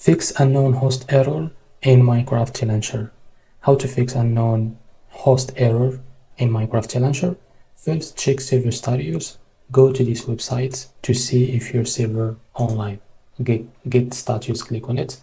Fix unknown host error in Minecraft TLauncher. How to fix unknown host error in Minecraft TLauncher? First, check server status. Go to these websites to see if your server online. Get status, click on it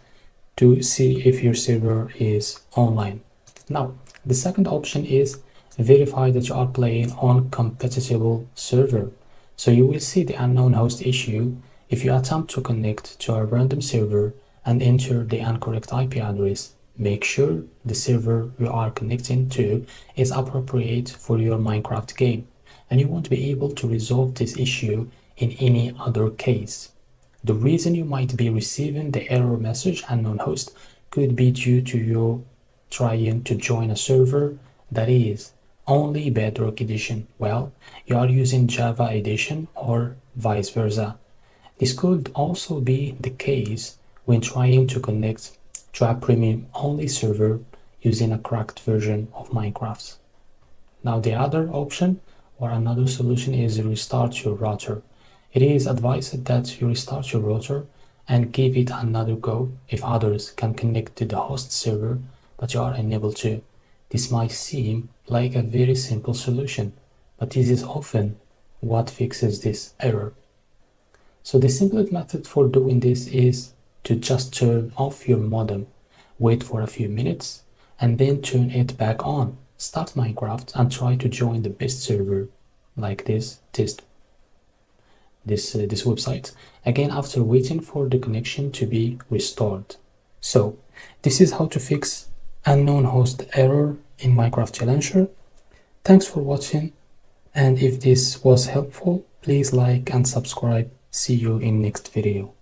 to see if your server is online. Now, the second option is verify that you are playing on compatible server. So you will see the unknown host issue if you attempt to connect to a random server and enter the incorrect IP address. Make sure the server you are connecting to is appropriate for your Minecraft game, and you won't be able to resolve this issue in any other case. The reason you might be receiving the error message unknown host could be due to you trying to join a server that is only Bedrock Edition while you are using Java Edition or vice versa. This could also be the case when trying to connect to a premium only server using a cracked version of Minecraft. Now the other option or another solution is restart your router. It is advised that you restart your router and give it another go if others can connect to the host server but you are unable to. This might seem like a very simple solution, but this is often what fixes this error. So the simplest method for doing this is to just turn off your modem, wait for a few minutes, and then turn it back on. Start Minecraft and try to join the best server, like this website, again after waiting for the connection to be restored. So this is how to fix unknown host error in Minecraft TLauncher. Thanks for watching, and if this was helpful, please like and subscribe. See you in next video.